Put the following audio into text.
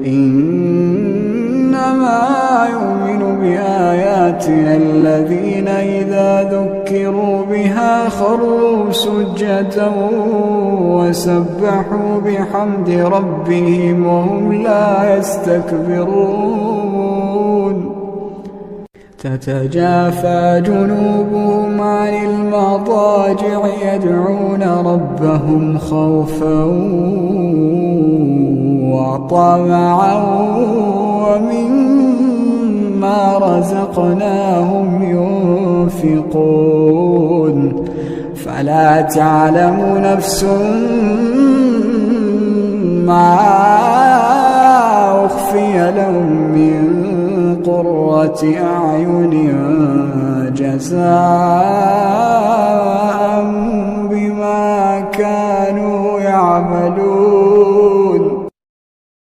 إنما يؤمن بآياتنا الذين إذا ذكروا بها خروا سجدا وسبحوا بحمد ربهم وهم لا يستكبرون تتجافى جنوبهم عن المضاجع يدعون ربهم خوفا وطمعا ومما رزقناهم ينفقون فلا تعلم نفس ما أخفي لهم من قرة أعين جزاء